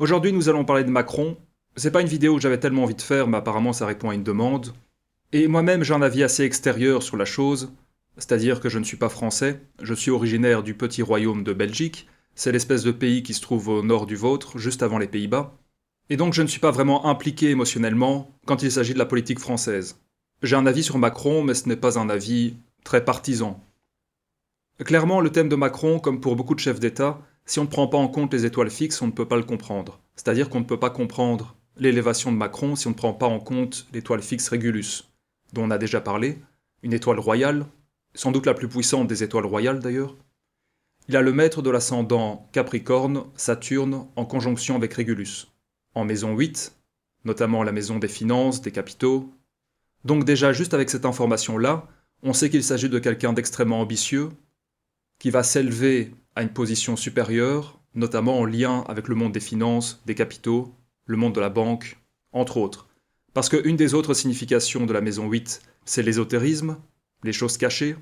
Aujourd'hui, nous allons parler de Macron. C'est pas une vidéo que j'avais tellement envie de faire, mais apparemment ça répond à une demande. Et moi-même, j'ai un avis assez extérieur sur la chose, c'est-à-dire que je ne suis pas français, je suis originaire du petit royaume de Belgique, c'est l'espèce de pays qui se trouve au nord du vôtre, juste avant les Pays-Bas. Et donc je ne suis pas vraiment impliqué émotionnellement quand il s'agit de la politique française. J'ai un avis sur Macron, mais ce n'est pas un avis très partisan. Clairement, le thème de Macron, comme pour beaucoup de chefs d'État, si on ne prend pas en compte les étoiles fixes, on ne peut pas le comprendre. C'est-à-dire qu'on ne peut pas comprendre l'élévation de Macron si on ne prend pas en compte l'étoile fixe Régulus, dont on a déjà parlé, une étoile royale, sans doute la plus puissante des étoiles royales d'ailleurs. Il a le maître de l'ascendant Capricorne, Saturne, en conjonction avec Régulus, en maison 8, notamment la maison des finances, des capitaux. Donc déjà, juste avec cette information-là, on sait qu'il s'agit de quelqu'un d'extrêmement ambitieux, qui va s'élever à une position supérieure, notamment en lien avec le monde des finances, des capitaux, le monde de la banque, entre autres. Parce qu'une des autres significations de la maison 8, c'est l'ésotérisme, les choses cachées.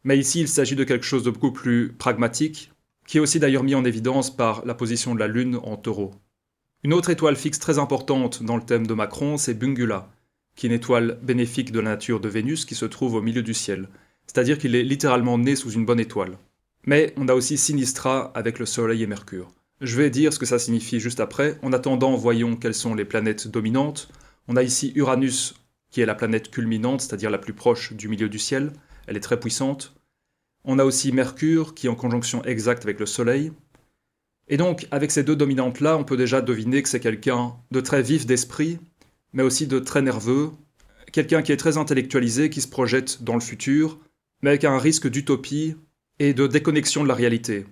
Mais ici, il s'agit de quelque chose de beaucoup plus pragmatique, qui est aussi d'ailleurs mis en évidence par la position de la Lune en taureau. Une autre étoile fixe très importante dans le thème de Macron, c'est Bungula, qui est une étoile bénéfique de la nature de Vénus qui se trouve au milieu du ciel. C'est-à-dire qu'il est littéralement né sous une bonne étoile. Mais on a aussi Sinistra avec le Soleil et Mercure. Je vais dire ce que ça signifie juste après. En attendant, voyons quelles sont les planètes dominantes. On a ici Uranus, qui est la planète culminante, c'est-à-dire la plus proche du milieu du ciel. Elle est très puissante. On a aussi Mercure, qui est en conjonction exacte avec le Soleil. Et donc, avec ces deux dominantes-là, on peut déjà deviner que c'est quelqu'un de très vif d'esprit, mais aussi de très nerveux, quelqu'un qui est très intellectualisé, qui se projette dans le futur, mais avec un risque d'utopie et de déconnexion de la réalité.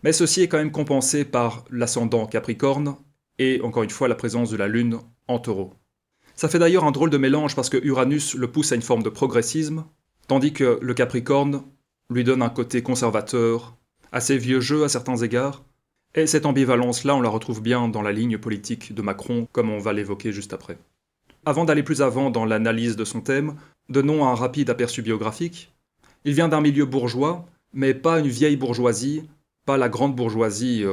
Mais ceci est quand même compensé par l'ascendant Capricorne et, encore une fois, la présence de la Lune en taureau. Ça fait d'ailleurs un drôle de mélange parce que Uranus le pousse à une forme de progressisme, tandis que le Capricorne lui donne un côté conservateur, assez vieux jeu à certains égards, et cette ambivalence-là, on la retrouve bien dans la ligne politique de Macron, comme on va l'évoquer juste après. Avant d'aller plus avant dans l'analyse de son thème, donnons un rapide aperçu biographique. Il vient d'un milieu bourgeois, mais pas une vieille bourgeoisie, pas la grande bourgeoisie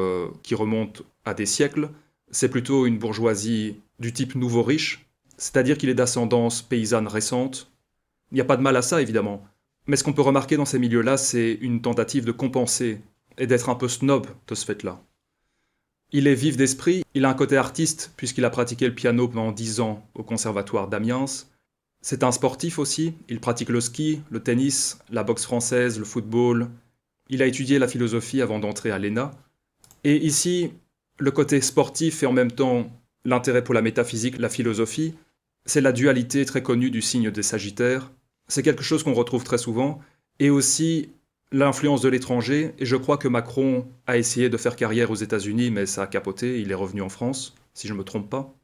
qui remonte à des siècles, c'est plutôt une bourgeoisie du type nouveau riche, c'est-à-dire qu'il est d'ascendance paysanne récente. Il n'y a pas de mal à ça, évidemment. Mais ce qu'on peut remarquer dans ces milieux-là, c'est une tentative de compenser et d'être un peu snob de ce fait-là. Il est vif d'esprit, il a un côté artiste puisqu'il a pratiqué le piano pendant 10 ans au conservatoire d'Amiens. C'est un sportif aussi, il pratique le ski, le tennis, la boxe française, le football. Il a étudié la philosophie avant d'entrer à l'ENA. Et ici, le côté sportif et en même temps l'intérêt pour la métaphysique, la philosophie, c'est la dualité très connue du signe des Sagittaires. C'est quelque chose qu'on retrouve très souvent. Et aussi l'influence de l'étranger. Et je crois que Macron a essayé de faire carrière aux États-Unis, mais ça a capoté, il est revenu en France, si je ne me trompe pas.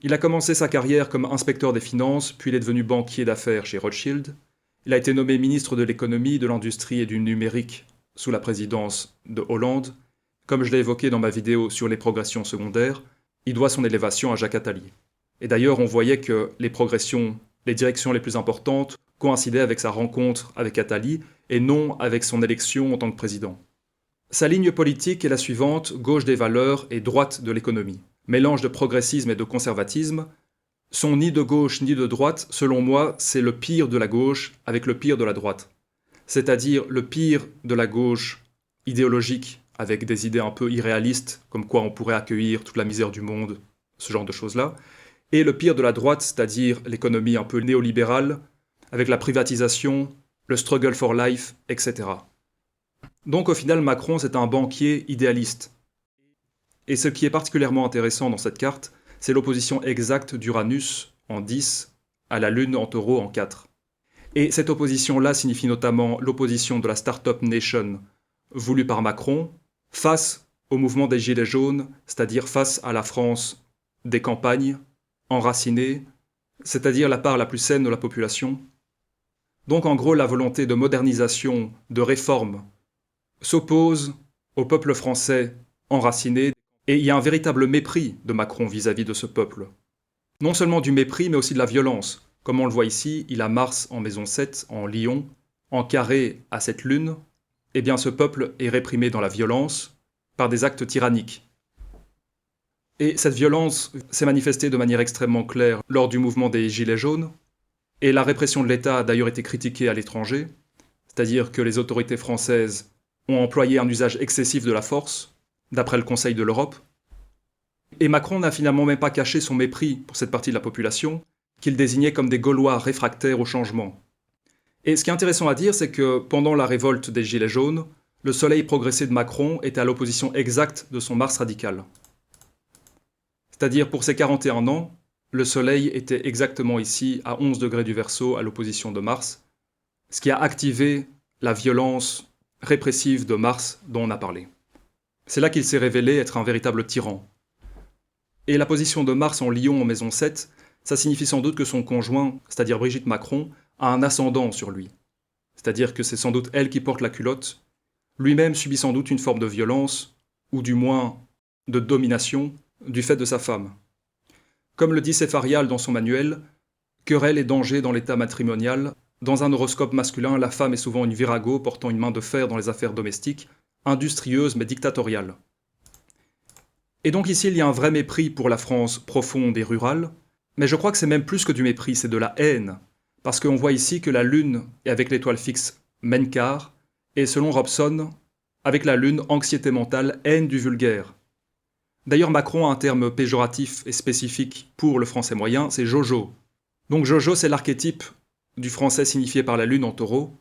Il a commencé sa carrière comme inspecteur des finances, puis il est devenu banquier d'affaires chez Rothschild. Il a été nommé ministre de l'économie, de l'industrie et du numérique sous la présidence de Hollande. Comme je l'ai évoqué dans ma vidéo sur les progressions secondaires, il doit son élévation à Jacques Attali. Et d'ailleurs, on voyait que les progressions, les directions les plus importantes coïncidaient avec sa rencontre avec Attali et non avec son élection en tant que président. Sa ligne politique est la suivante, gauche des valeurs et droite de l'économie. Mélange de progressisme et de conservatisme, sont ni de gauche ni de droite, selon moi, c'est le pire de la gauche avec le pire de la droite. C'est-à-dire le pire de la gauche idéologique, avec des idées un peu irréalistes, comme quoi on pourrait accueillir toute la misère du monde, ce genre de choses-là, et le pire de la droite, c'est-à-dire l'économie un peu néolibérale, avec la privatisation, le struggle for life, etc. Donc au final, Macron, c'est un banquier idéaliste. Et ce qui est particulièrement intéressant dans cette carte, c'est l'opposition exacte d'Uranus en 10 à la Lune en taureau en 4. Et cette opposition-là signifie notamment l'opposition de la Startup Nation voulue par Macron face au mouvement des Gilets jaunes, c'est-à-dire face à la France des campagnes, enracinée, c'est-à-dire la part la plus saine de la population. Donc en gros, la volonté de modernisation, de réforme, s'oppose au peuple français enraciné, et il y a un véritable mépris de Macron vis-à-vis de ce peuple. Non seulement du mépris, mais aussi de la violence. Comme on le voit ici, il a Mars en maison 7, en Lion, en carré à cette lune. Eh bien ce peuple est réprimé dans la violence par des actes tyranniques. Et cette violence s'est manifestée de manière extrêmement claire lors du mouvement des Gilets jaunes, et la répression de l'État a d'ailleurs été critiquée à l'étranger, c'est-à-dire que les autorités françaises ont employé un usage excessif de la force, d'après le Conseil de l'Europe, et Macron n'a finalement même pas caché son mépris pour cette partie de la population, qu'il désignait comme des Gaulois réfractaires au changement. Et ce qui est intéressant à dire, c'est que pendant la révolte des Gilets jaunes, le soleil progressé de Macron était à l'opposition exacte de son Mars radical. C'est-à-dire pour ses 41 ans, le soleil était exactement ici, à 11 degrés du Verseau, à l'opposition de Mars, ce qui a activé la violence répressive de Mars dont on a parlé. C'est là qu'il s'est révélé être un véritable tyran. Et la position de Mars en Lion en maison 7, ça signifie sans doute que son conjoint, c'est-à-dire Brigitte Macron, a un ascendant sur lui. C'est-à-dire que c'est sans doute elle qui porte la culotte, lui-même subit sans doute une forme de violence, ou du moins de domination, du fait de sa femme. Comme le dit Cépharial dans son manuel, querelle et danger dans l'état matrimonial, dans un horoscope masculin, la femme est souvent une virago portant une main de fer dans les affaires domestiques, industrieuse mais dictatoriale. Et donc ici, il y a un vrai mépris pour la France profonde et rurale, mais je crois que c'est même plus que du mépris, c'est de la haine, parce qu'on voit ici que la Lune est avec l'étoile fixe Menkar, et selon Robson, avec la Lune, anxiété mentale, haine du vulgaire. D'ailleurs, Macron a un terme péjoratif et spécifique pour le français moyen, c'est Jojo. Donc Jojo, c'est l'archétype du français signifié par la Lune en taureau,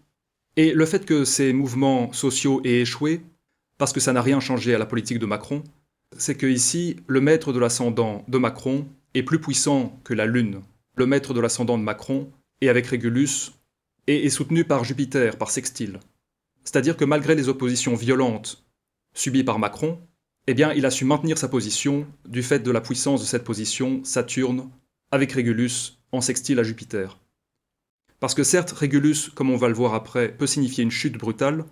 et le fait que ces mouvements sociaux aient échoué, parce que ça n'a rien changé à la politique de Macron, c'est que ici, le maître de l'ascendant de Macron est plus puissant que la Lune. Le maître de l'ascendant de Macron est avec Régulus et est soutenu par Jupiter, par sextile. C'est-à-dire que malgré les oppositions violentes subies par Macron, eh bien, il a su maintenir sa position du fait de la puissance de cette position, Saturne, avec Régulus, en sextile à Jupiter. Parce que certes, Régulus, comme on va le voir après, peut signifier une chute brutale,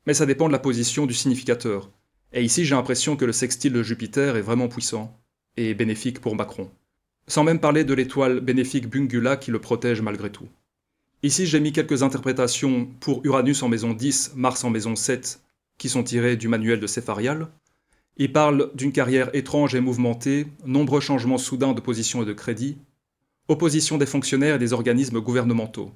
mais ça dépend de la position du significateur. Et ici, j'ai l'impression que le sextile de Jupiter est vraiment puissant et bénéfique pour Macron. Sans même parler de l'étoile bénéfique Bungula qui le protège malgré tout. Ici, j'ai mis quelques interprétations pour Uranus en maison 10, Mars en maison 7, qui sont tirées du manuel de Cépharial. Il parle d'une carrière étrange et mouvementée, nombreux changements soudains de position et de crédit, opposition des fonctionnaires et des organismes gouvernementaux.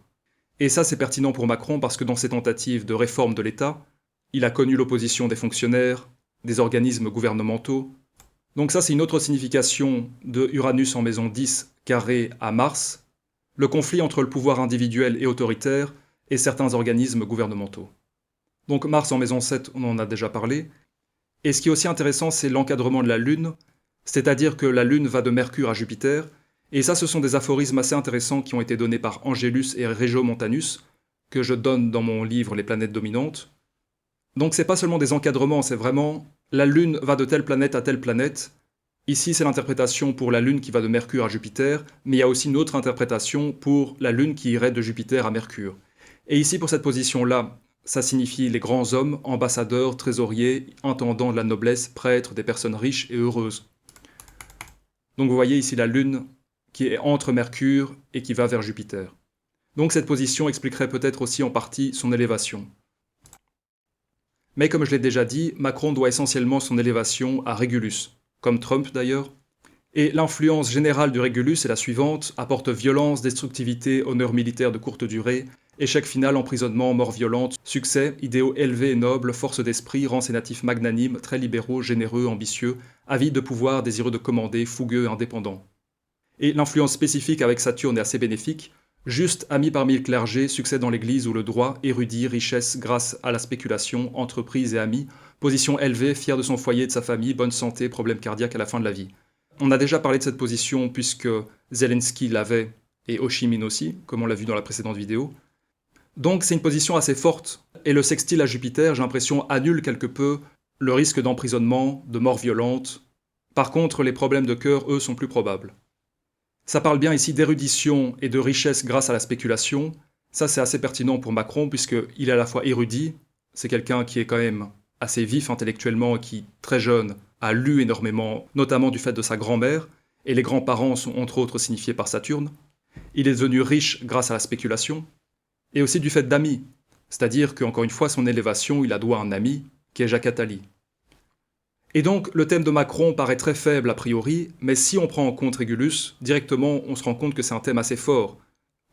Et ça, c'est pertinent pour Macron parce que dans ses tentatives de réforme de l'État, il a connu l'opposition des fonctionnaires, des organismes gouvernementaux. Donc ça, c'est une autre signification de Uranus en maison 10 carré à Mars, le conflit entre le pouvoir individuel et autoritaire et certains organismes gouvernementaux. Donc Mars en maison 7, on en a déjà parlé. Et ce qui est aussi intéressant, c'est l'encadrement de la Lune, c'est-à-dire que la Lune va de Mercure à Jupiter, et ça, ce sont des aphorismes assez intéressants qui ont été donnés par Angélus et Regiomontanus, que je donne dans mon livre Les planètes dominantes. Donc c'est pas seulement des encadrements, c'est vraiment la Lune va de telle planète à telle planète. Ici, c'est l'interprétation pour la Lune qui va de Mercure à Jupiter, mais il y a aussi une autre interprétation pour la Lune qui irait de Jupiter à Mercure. Et ici, pour cette position-là, ça signifie les grands hommes, ambassadeurs, trésoriers, intendants de la noblesse, prêtres, des personnes riches et heureuses. Donc vous voyez ici la Lune qui est entre Mercure et qui va vers Jupiter. Donc cette position expliquerait peut-être aussi en partie son élévation. Mais comme je l'ai déjà dit, Macron doit essentiellement son élévation à Régulus, comme Trump d'ailleurs. Et l'influence générale du Régulus est la suivante, apporte violence, destructivité, honneur militaire de courte durée, échec final, emprisonnement, mort violente, succès, idéaux élevés et nobles, force d'esprit, rend ses natifs magnanimes, très libéraux, généreux, ambitieux, avides de pouvoir, désireux de commander, fougueux et indépendants. Et l'influence spécifique avec Saturne est assez bénéfique, juste ami parmi le clergé, succès dans l'église ou le droit, érudit, richesse grâce à la spéculation, entreprise et amis, position élevée, fier de son foyer et de sa famille, bonne santé, problème cardiaque à la fin de la vie. On a déjà parlé de cette position puisque Zelensky l'avait et Ho Chi Minh aussi, comme on l'a vu dans la précédente vidéo. Donc c'est une position assez forte, et le sextile à Jupiter, j'ai l'impression, annule quelque peu le risque d'emprisonnement, de mort violente. Par contre, les problèmes de cœur, eux, sont plus probables. Ça parle bien ici d'érudition et de richesse grâce à la spéculation. Ça, c'est assez pertinent pour Macron, puisqu'il est à la fois érudit, c'est quelqu'un qui est quand même assez vif intellectuellement et qui, très jeune, a lu énormément, notamment du fait de sa grand-mère, et les grands-parents sont entre autres signifiés par Saturne. Il est devenu riche grâce à la spéculation, et aussi du fait d'amis, c'est-à-dire qu'encore une fois, son élévation, il a droit à un ami, qui est Jacques Attali. Et donc, le thème de Macron paraît très faible a priori, mais si on prend en compte Régulus, directement on se rend compte que c'est un thème assez fort.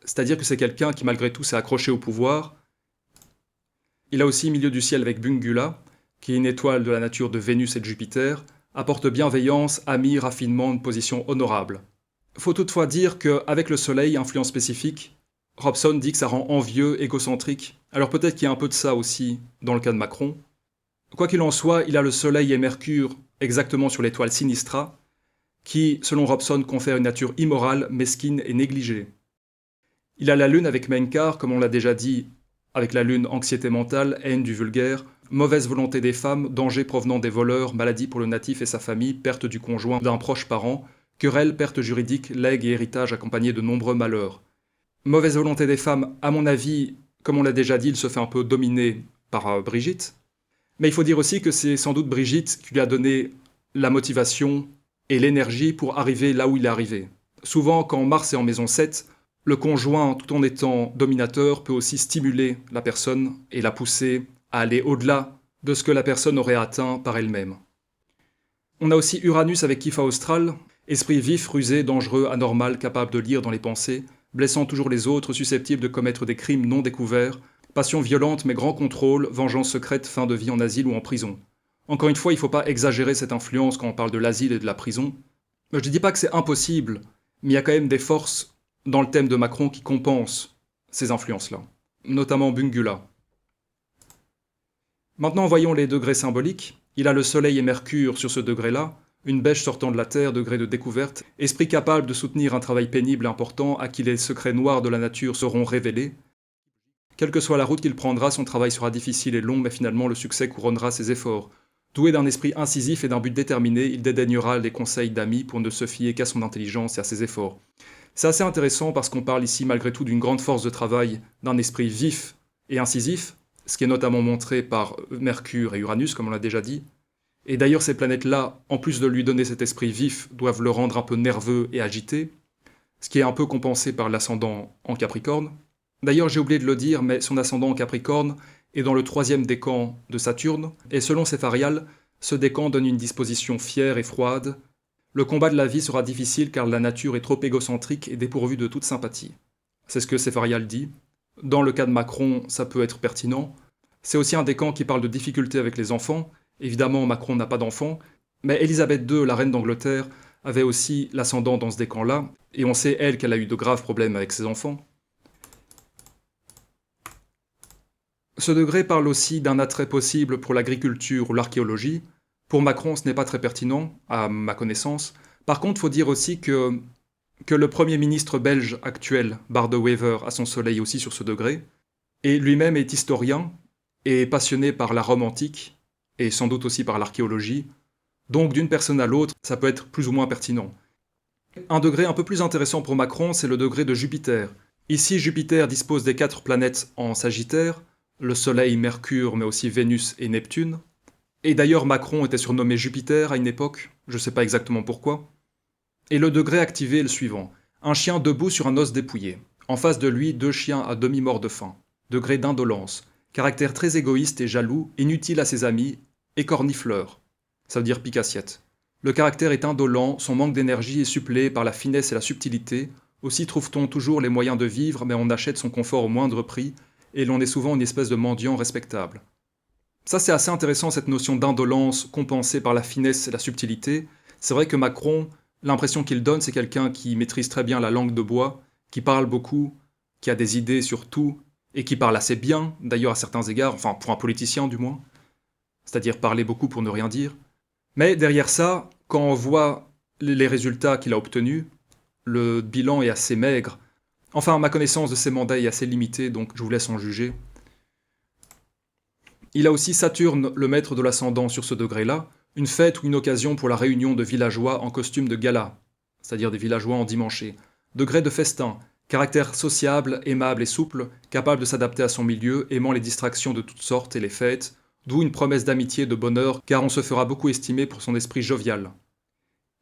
C'est-à-dire que c'est quelqu'un qui malgré tout s'est accroché au pouvoir. Il a aussi Milieu du ciel avec Bungula, qui est une étoile de la nature de Vénus et de Jupiter, apporte bienveillance, amis, raffinement, une position honorable. Faut toutefois dire qu'avec le soleil, influence spécifique, Robson dit que ça rend envieux, égocentrique, alors peut-être qu'il y a un peu de ça aussi dans le cas de Macron. Quoi qu'il en soit, il a le soleil et Mercure exactement sur l'étoile Sinistra, qui, selon Robson, confère une nature immorale, mesquine et négligée. Il a la lune avec Menkar, comme on l'a déjà dit, avec la lune anxiété mentale, haine du vulgaire, mauvaise volonté des femmes, danger provenant des voleurs, maladie pour le natif et sa famille, perte du conjoint d'un proche parent, querelle, perte juridique, legs et héritage accompagnés de nombreux malheurs. Mauvaise volonté des femmes, à mon avis, comme on l'a déjà dit, il se fait un peu dominer par Brigitte. Mais il faut dire aussi que c'est sans doute Brigitte qui lui a donné la motivation et l'énergie pour arriver là où il est arrivé. Souvent, quand Mars est en maison 7, le conjoint, tout en étant dominateur, peut aussi stimuler la personne et la pousser à aller au-delà de ce que la personne aurait atteint par elle-même. On a aussi Uranus avec Kipha Austral, esprit vif, rusé, dangereux, anormal, capable de lire dans les pensées, blessant toujours les autres, susceptible de commettre des crimes non découverts, passion violente mais grand contrôle, vengeance secrète, fin de vie en asile ou en prison. Encore une fois, il ne faut pas exagérer cette influence quand on parle de l'asile et de la prison. Je ne dis pas que c'est impossible, mais il y a quand même des forces dans le thème de Macron qui compensent ces influences-là, notamment Bungula. Maintenant, voyons les degrés symboliques. Il a le Soleil et Mercure sur ce degré-là, une bêche sortant de la Terre, degré de découverte, esprit capable de soutenir un travail pénible et important à qui les secrets noirs de la nature seront révélés. Quelle que soit la route qu'il prendra, son travail sera difficile et long, mais finalement le succès couronnera ses efforts. Doué d'un esprit incisif et d'un but déterminé, il dédaignera les conseils d'amis pour ne se fier qu'à son intelligence et à ses efforts. C'est assez intéressant parce qu'on parle ici malgré tout d'une grande force de travail, d'un esprit vif et incisif, ce qui est notamment montré par Mercure et Uranus, comme on l'a déjà dit. Et d'ailleurs ces planètes-là, en plus de lui donner cet esprit vif, doivent le rendre un peu nerveux et agité, ce qui est un peu compensé par l'ascendant en Capricorne. D'ailleurs j'ai oublié de le dire, mais son ascendant en Capricorne est dans le 3e décan de Saturne, et selon Cépharial, ce décan donne une disposition fière et froide. Le combat de la vie sera difficile car la nature est trop égocentrique et dépourvue de toute sympathie. C'est ce que Cépharial dit. Dans le cas de Macron, ça peut être pertinent. C'est aussi un décan qui parle de difficultés avec les enfants. Évidemment, Macron n'a pas d'enfants, mais Élisabeth II, la reine d'Angleterre, avait aussi l'ascendant dans ce décan-là, et on sait, elle, qu'elle a eu de graves problèmes avec ses enfants. Ce degré parle aussi d'un attrait possible pour l'agriculture ou l'archéologie. Pour Macron, ce n'est pas très pertinent, à ma connaissance. Par contre, il faut dire aussi que le Premier ministre belge actuel, Bart De Wever, a son soleil aussi sur ce degré, et lui-même est historien, et passionné par la Rome antique, et sans doute aussi par l'archéologie, donc d'une personne à l'autre, ça peut être plus ou moins pertinent. Un degré un peu plus intéressant pour Macron, c'est le degré de Jupiter. Ici, Jupiter dispose des 4 planètes en Sagittaire, le Soleil, Mercure, mais aussi Vénus et Neptune. Et d'ailleurs, Macron était surnommé Jupiter à une époque, je ne sais pas exactement pourquoi. Et le degré activé est le suivant. Un chien debout sur un os dépouillé. En face de lui, 2 chiens à demi-morts de faim. Degré d'indolence. Caractère très égoïste et jaloux, inutile à ses amis, et cornifleur. Ça veut dire pique-assiette. Le caractère est indolent, son manque d'énergie est suppléé par la finesse et la subtilité. Aussi trouve-t-on toujours les moyens de vivre, mais on achète son confort au moindre prix, et l'on est souvent une espèce de mendiant respectable. Ça, c'est assez intéressant, cette notion d'indolence compensée par la finesse et la subtilité. C'est vrai que Macron, l'impression qu'il donne, c'est quelqu'un qui maîtrise très bien la langue de bois, qui parle beaucoup, qui a des idées sur tout, et qui parle assez bien, d'ailleurs à certains égards, enfin pour un politicien du moins, c'est-à-dire parler beaucoup pour ne rien dire. Mais derrière ça, quand on voit les résultats qu'il a obtenus, le bilan est assez maigre. Enfin, ma connaissance de ses mandats est assez limitée, donc je vous laisse en juger. Il a aussi Saturne, le maître de l'ascendant sur ce degré-là, une fête ou une occasion pour la réunion de villageois en costume de gala, c'est-à-dire des villageois endimanchés. Degré de festin, caractère sociable, aimable et souple, capable de s'adapter à son milieu, aimant les distractions de toutes sortes et les fêtes, d'où une promesse d'amitié et de bonheur, car on se fera beaucoup estimer pour son esprit jovial.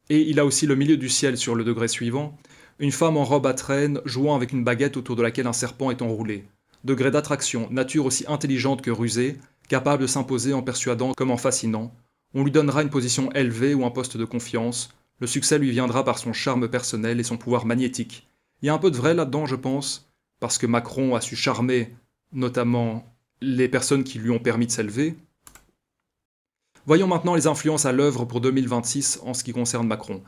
Et il a aussi le milieu du ciel sur le degré suivant, une femme en robe à traîne, jouant avec une baguette autour de laquelle un serpent est enroulé. Degré d'attraction, nature aussi intelligente que rusée, capable de s'imposer en persuadant comme en fascinant. On lui donnera une position élevée ou un poste de confiance. Le succès lui viendra par son charme personnel et son pouvoir magnétique. Il y a un peu de vrai là-dedans, je pense, parce que Macron a su charmer notamment les personnes qui lui ont permis de s'élever. Voyons maintenant les influences à l'œuvre pour 2026 en ce qui concerne Macron.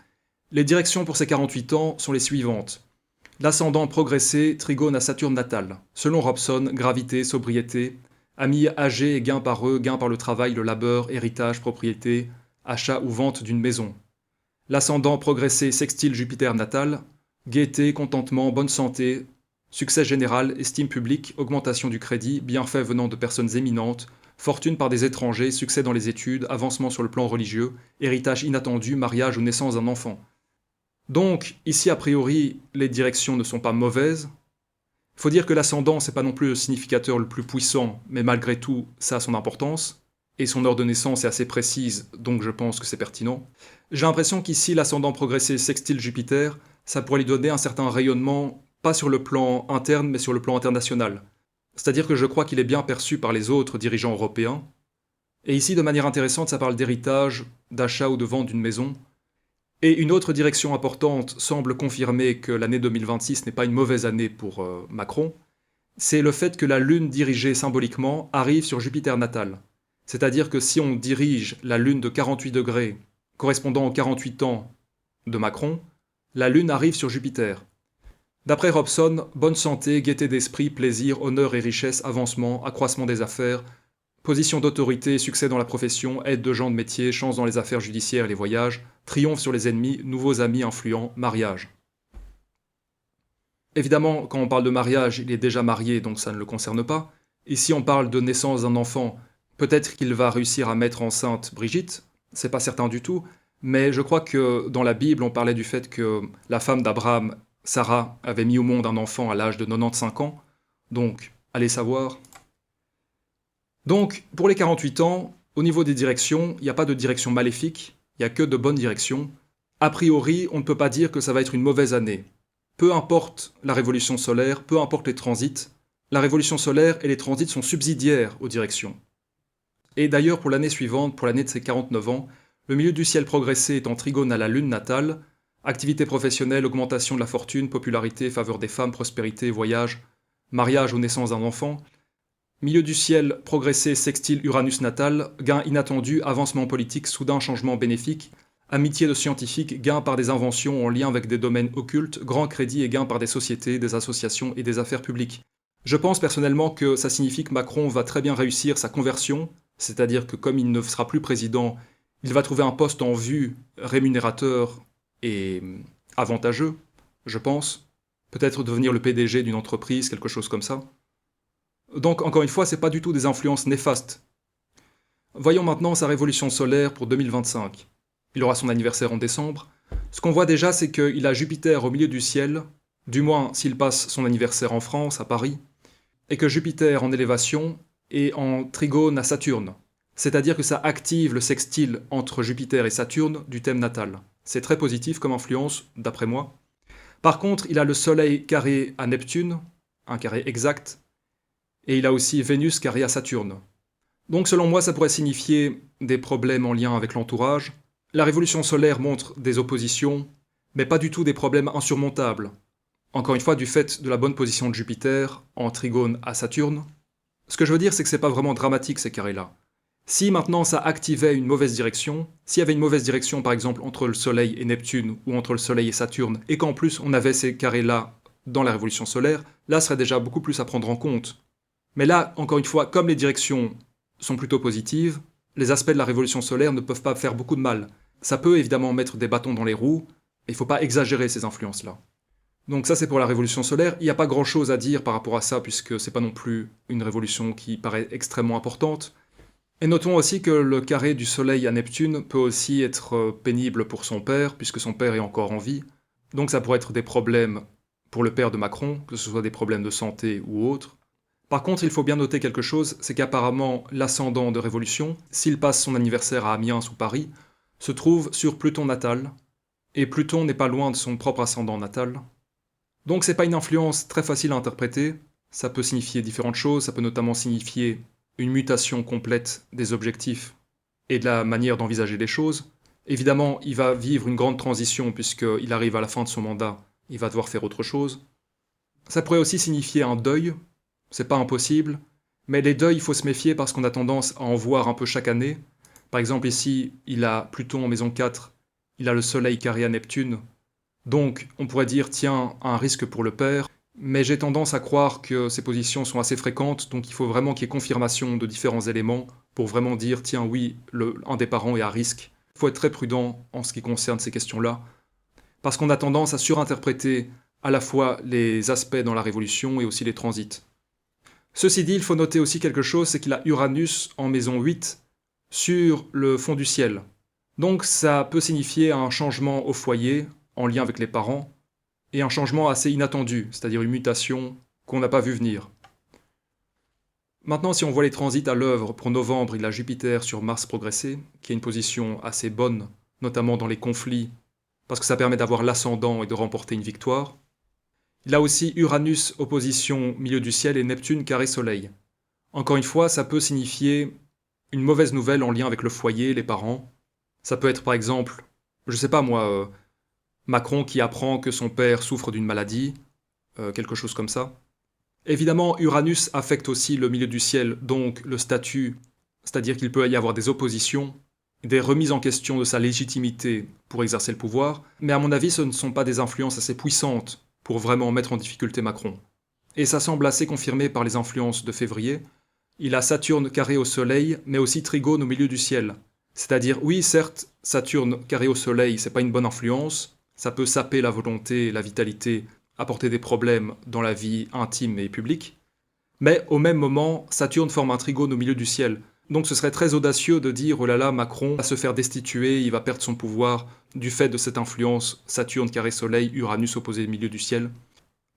Les directions pour ses 48 ans sont les suivantes. L'ascendant progressé, trigone à Saturne natal. Selon Robson, gravité, sobriété, amis âgés et gains par eux, gains par le travail, le labeur, héritage, propriété, achat ou vente d'une maison. L'ascendant progressé sextile Jupiter natal, gaieté, contentement, bonne santé, succès général, estime publique, augmentation du crédit, bienfaits venant de personnes éminentes, fortune par des étrangers, succès dans les études, avancement sur le plan religieux, héritage inattendu, mariage ou naissance d'un enfant. Donc, ici a priori, les directions ne sont pas mauvaises. Il faut dire que l'ascendant, c'est pas non plus le significateur le plus puissant, mais malgré tout, ça a son importance. Et son heure de naissance est assez précise, donc je pense que c'est pertinent. J'ai l'impression qu'ici, l'ascendant progressé sextile Jupiter, ça pourrait lui donner un certain rayonnement, pas sur le plan interne, mais sur le plan international. C'est-à-dire que je crois qu'il est bien perçu par les autres dirigeants européens. Et ici, de manière intéressante, ça parle d'héritage, d'achat ou de vente d'une maison. Et une autre direction importante semble confirmer que l'année 2026 n'est pas une mauvaise année pour Macron, c'est le fait que la Lune dirigée symboliquement arrive sur Jupiter natal. C'est-à-dire que si on dirige la Lune de 48 degrés, correspondant aux 48 ans de Macron, la Lune arrive sur Jupiter. D'après Robson, bonne santé, gaieté d'esprit, plaisir, honneur et richesse, avancement, accroissement des affaires, position d'autorité, succès dans la profession, aide de gens de métier, chance dans les affaires judiciaires et les voyages, triomphe sur les ennemis, nouveaux amis influents, mariage. Évidemment, quand on parle de mariage, il est déjà marié, donc ça ne le concerne pas. Ici, on parle de naissance d'un enfant. Peut-être qu'il va réussir à mettre enceinte Brigitte, c'est pas certain du tout, mais je crois que dans la Bible, on parlait du fait que la femme d'Abraham, Sarah, avait mis au monde un enfant à l'âge de 95 ans, donc allez savoir. Donc, pour les 48 ans, au niveau des directions, il n'y a pas de direction maléfique, il n'y a que de bonnes directions. A priori, on ne peut pas dire que ça va être une mauvaise année. Peu importe la révolution solaire, peu importe les transits, la révolution solaire et les transits sont subsidiaires aux directions. Et d'ailleurs, pour l'année suivante, pour l'année de ses 49 ans, le milieu du ciel progressé est en trigone à la lune natale, activité professionnelle, augmentation de la fortune, popularité, faveur des femmes, prospérité, voyage, mariage ou naissance d'un enfant. Milieu du ciel progressé sextile Uranus natal, gain inattendu, avancement politique, soudain changement bénéfique, amitié de scientifiques, gain par des inventions en lien avec des domaines occultes, grand crédit et gain par des sociétés, des associations et des affaires publiques. Je pense personnellement que ça signifie que Macron va très bien réussir sa conversion, c'est-à-dire que comme il ne sera plus président, il va trouver un poste en vue rémunérateur et avantageux, je pense. Peut-être devenir le PDG d'une entreprise, quelque chose comme ça. Donc encore une fois, c'est pas du tout des influences néfastes. Voyons maintenant sa révolution solaire pour 2025. Il aura son anniversaire en décembre. Ce qu'on voit déjà, c'est qu'il a Jupiter au milieu du ciel, du moins s'il passe son anniversaire en France, à Paris, et que Jupiter en élévation est en trigone à Saturne. C'est-à-dire que ça active le sextile entre Jupiter et Saturne du thème natal. C'est très positif comme influence, d'après moi. Par contre, il a le Soleil carré à Neptune, un carré exact, et il a aussi Vénus carré à Saturne. Donc selon moi, ça pourrait signifier des problèmes en lien avec l'entourage. La révolution solaire montre des oppositions, mais pas du tout des problèmes insurmontables. Encore une fois, du fait de la bonne position de Jupiter en trigone à Saturne. Ce que je veux dire, c'est que c'est pas vraiment dramatique ces carrés-là. Si maintenant ça activait une mauvaise direction, s'il y avait une mauvaise direction par exemple entre le Soleil et Neptune ou entre le Soleil et Saturne, et qu'en plus on avait ces carrés-là dans la révolution solaire, là serait déjà beaucoup plus à prendre en compte. Mais là, encore une fois, comme les directions sont plutôt positives, les aspects de la révolution solaire ne peuvent pas faire beaucoup de mal. Ça peut évidemment mettre des bâtons dans les roues, mais il ne faut pas exagérer ces influences-là. Donc ça c'est pour la révolution solaire, il n'y a pas grand-chose à dire par rapport à ça, puisque c'est pas non plus une révolution qui paraît extrêmement importante. Et notons aussi que le carré du Soleil à Neptune peut aussi être pénible pour son père, puisque son père est encore en vie. Donc ça pourrait être des problèmes pour le père de Macron, que ce soit des problèmes de santé ou autres. Par contre, il faut bien noter quelque chose, c'est qu'apparemment l'ascendant de Révolution, s'il passe son anniversaire à Amiens ou Paris, se trouve sur Pluton natal, et Pluton n'est pas loin de son propre ascendant natal. Donc c'est pas une influence très facile à interpréter, ça peut signifier différentes choses, ça peut notamment signifier une mutation complète des objectifs et de la manière d'envisager les choses. Évidemment, il va vivre une grande transition puisqu'il arrive à la fin de son mandat, il va devoir faire autre chose. Ça pourrait aussi signifier un deuil, c'est pas impossible, mais les deuils, il faut se méfier parce qu'on a tendance à en voir un peu chaque année. Par exemple ici, il a Pluton en maison 4, il a le Soleil carré à Neptune, donc on pourrait dire tiens, un risque pour le père, mais j'ai tendance à croire que ces positions sont assez fréquentes, donc il faut vraiment qu'il y ait confirmation de différents éléments pour vraiment dire tiens oui, un des parents est à risque. Il faut être très prudent en ce qui concerne ces questions-là, parce qu'on a tendance à surinterpréter à la fois les aspects dans la Révolution et aussi les transits. Ceci dit, il faut noter aussi quelque chose, c'est qu'il a Uranus en maison 8 sur le fond du ciel. Donc ça peut signifier un changement au foyer, en lien avec les parents, et un changement assez inattendu, c'est-à-dire une mutation qu'on n'a pas vu venir. Maintenant, si on voit les transits à l'œuvre, pour novembre, il a Jupiter sur Mars progressé, qui est une position assez bonne, notamment dans les conflits, parce que ça permet d'avoir l'ascendant et de remporter une victoire. Il a aussi Uranus opposition milieu du ciel et Neptune carré soleil. Encore une fois, ça peut signifier une mauvaise nouvelle en lien avec le foyer, les parents. Ça peut être par exemple, je sais pas moi, Macron qui apprend que son père souffre d'une maladie, quelque chose comme ça. Évidemment, Uranus affecte aussi le milieu du ciel, donc le statut, c'est-à-dire qu'il peut y avoir des oppositions, des remises en question de sa légitimité pour exercer le pouvoir, mais à mon avis, ce ne sont pas des influences assez puissantes pour vraiment mettre en difficulté Macron. Et ça semble assez confirmé par les influences de février. Il a Saturne carré au Soleil, mais aussi Trigone au milieu du ciel. C'est-à-dire, oui, certes, Saturne carré au Soleil, c'est pas une bonne influence, ça peut saper la volonté, la vitalité, apporter des problèmes dans la vie intime et publique, mais au même moment, Saturne forme un trigone au milieu du ciel. Donc ce serait très audacieux de dire, oh là là, Macron va se faire destituer, il va perdre son pouvoir du fait de cette influence Saturne carré Soleil, Uranus opposé au milieu du ciel.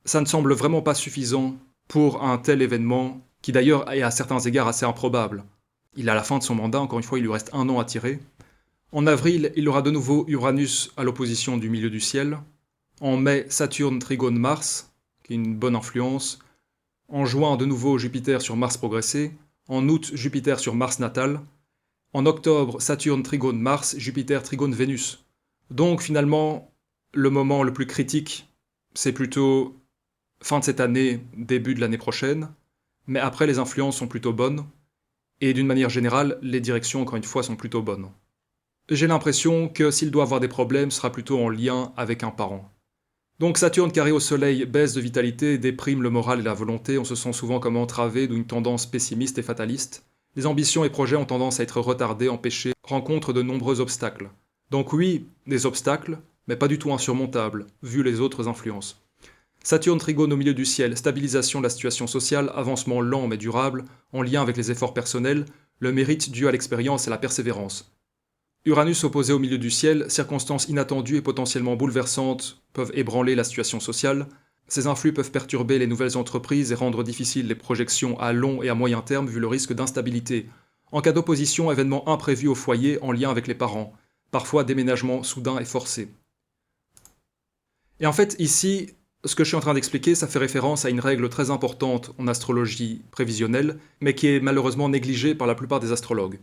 Ça ne semble vraiment pas suffisant pour un tel événement, qui d'ailleurs est à certains égards assez improbable. Il est à la fin de son mandat, encore une fois, il lui reste 1 an à tirer. En avril, il aura de nouveau Uranus à l'opposition du milieu du ciel. En mai, Saturne trigone Mars, qui est une bonne influence. En juin, de nouveau Jupiter sur Mars progressé. En août, Jupiter sur Mars natal. En octobre, Saturne trigone Mars, Jupiter trigone Vénus. Donc finalement, le moment le plus critique, c'est plutôt fin de cette année, début de l'année prochaine. Mais après, les influences sont plutôt bonnes. Et d'une manière générale, les directions, encore une fois, sont plutôt bonnes. J'ai l'impression que s'il doit avoir des problèmes, ce sera plutôt en lien avec un parent. Donc Saturne carré au Soleil baisse de vitalité, déprime le moral et la volonté, on se sent souvent comme entravé d'une tendance pessimiste et fataliste. Les ambitions et projets ont tendance à être retardés, empêchés, rencontrent de nombreux obstacles. Donc oui, des obstacles, mais pas du tout insurmontables, vu les autres influences. Saturne trigone au milieu du ciel, stabilisation de la situation sociale, avancement lent mais durable, en lien avec les efforts personnels, le mérite dû à l'expérience et la persévérance. Uranus opposé au milieu du ciel, circonstances inattendues et potentiellement bouleversantes peuvent ébranler la situation sociale. Ces influx peuvent perturber les nouvelles entreprises et rendre difficiles les projections à long et à moyen terme vu le risque d'instabilité. En cas d'opposition, événements imprévus au foyer en lien avec les parents. Parfois déménagement soudain et forcé. Et en fait, ici, ce que je suis en train d'expliquer, ça fait référence à une règle très importante en astrologie prévisionnelle, mais qui est malheureusement négligée par la plupart des astrologues.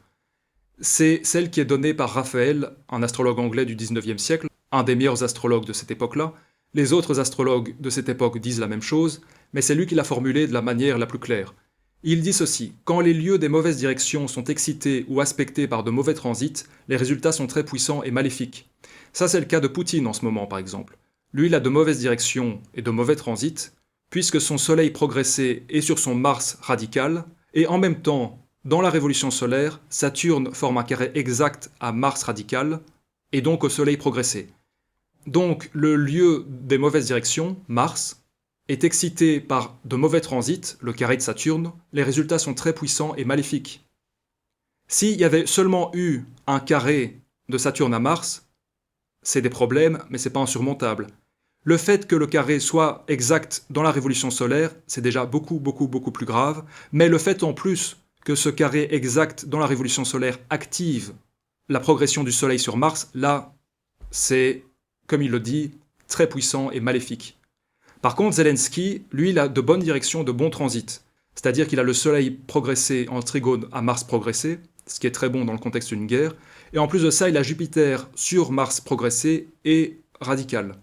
C'est celle qui est donnée par Raphaël, un astrologue anglais du 19e siècle, un des meilleurs astrologues de cette époque-là. Les autres astrologues de cette époque disent la même chose, mais c'est lui qui l'a formulée de la manière la plus claire. Il dit ceci: quand les lieux des mauvaises directions sont excités ou aspectés par de mauvais transits, les résultats sont très puissants et maléfiques. Ça, c'est le cas de Poutine en ce moment, par exemple. Lui, il a de mauvaises directions et de mauvais transits, puisque son Soleil progressé est sur son Mars radical, et en même temps, dans la révolution solaire, Saturne forme un carré exact à Mars radical, et donc au Soleil progressé. Donc le lieu des mauvaises directions, Mars, est excité par de mauvais transits, le carré de Saturne, les résultats sont très puissants et maléfiques. S'il y avait seulement eu un carré de Saturne à Mars, c'est des problèmes, mais c'est pas insurmontable. Le fait que le carré soit exact dans la révolution solaire, c'est déjà beaucoup plus grave, mais le fait en plus que ce carré exact dans la révolution solaire active la progression du Soleil sur Mars, là, c'est, comme il le dit, très puissant et maléfique. Par contre, Zelensky, lui, il a de bonnes directions, de bons transits. C'est-à-dire qu'il a le Soleil progressé en trigone à Mars progressé, ce qui est très bon dans le contexte d'une guerre, et en plus de ça, il a Jupiter sur Mars progressé et radical.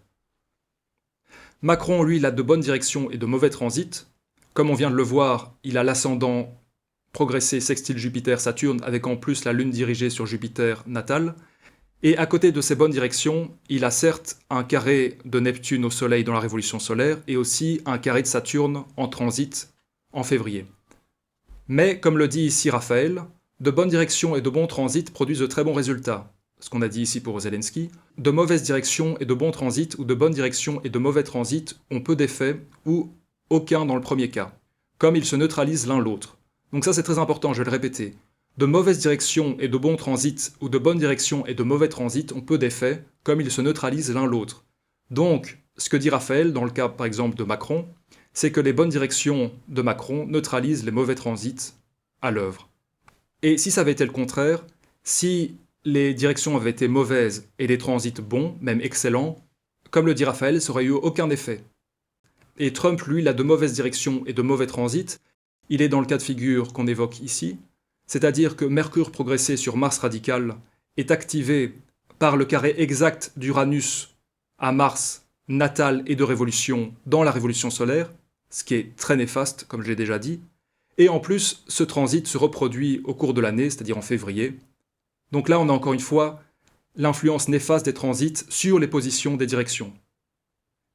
Macron, lui, il a de bonnes directions et de mauvais transits. Comme on vient de le voir, il a l'ascendant progressé sextile Jupiter-Saturne, avec en plus la Lune dirigée sur Jupiter natal. Et à côté de ces bonnes directions, il a certes un carré de Neptune au Soleil dans la révolution solaire, et aussi un carré de Saturne en transit en février. Mais, comme le dit ici Raphaël, de bonnes directions et de bons transits produisent de très bons résultats. Ce qu'on a dit ici pour Zelensky. De mauvaises directions et de bons transits, ou de bonnes directions et de mauvais transits, ont peu d'effet, ou aucun dans le premier cas, comme ils se neutralisent l'un l'autre. Donc ça c'est très important, je vais le répéter. De mauvaises directions et de bons transits, ou de bonnes directions et de mauvais transits ont peu d'effet, comme ils se neutralisent l'un l'autre. Donc, ce que dit Raphaël, dans le cas par exemple de Macron, c'est que les bonnes directions de Macron neutralisent les mauvais transits à l'œuvre. Et si ça avait été le contraire, si les directions avaient été mauvaises et les transits bons, même excellents, comme le dit Raphaël, ça aurait eu aucun effet. Et Trump, lui, il a de mauvaises directions et de mauvais transits. Il est dans le cas de figure qu'on évoque ici, c'est-à-dire que Mercure progressé sur Mars radical est activé par le carré exact d'Uranus à Mars natal et de révolution dans la révolution solaire, ce qui est très néfaste, comme je l'ai déjà dit, et en plus, ce transit se reproduit au cours de l'année, c'est-à-dire en février. Donc là, on a encore une fois l'influence néfaste des transits sur les positions des directions.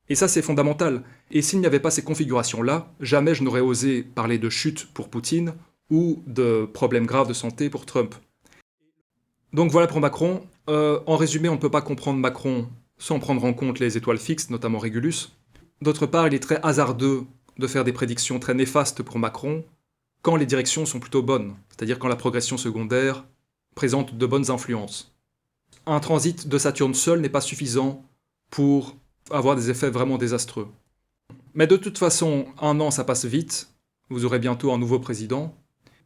Et ça, c'est fondamental. Et s'il n'y avait pas ces configurations-là, jamais je n'aurais osé parler de chute pour Poutine ou de problèmes graves de santé pour Trump. Donc voilà pour Macron. En résumé, on ne peut pas comprendre Macron sans prendre en compte les étoiles fixes, notamment Régulus. D'autre part, il est très hasardeux de faire des prédictions très néfastes pour Macron quand les directions sont plutôt bonnes, c'est-à-dire quand la progression secondaire présente de bonnes influences. Un transit de Saturne seul n'est pas suffisant pour avoir des effets vraiment désastreux. Mais de toute façon, un an ça passe vite, vous aurez bientôt un nouveau président,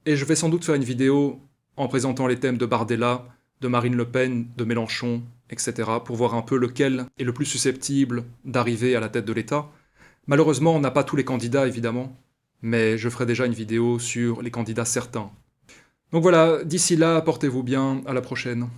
et je vais sans doute faire une vidéo en présentant les thèmes de Bardella, de Marine Le Pen, de Mélenchon, etc., pour voir un peu lequel est le plus susceptible d'arriver à la tête de l'État. Malheureusement, on n'a pas tous les candidats, évidemment, mais je ferai déjà une vidéo sur les candidats certains. Donc voilà, d'ici là, portez-vous bien, à la prochaine.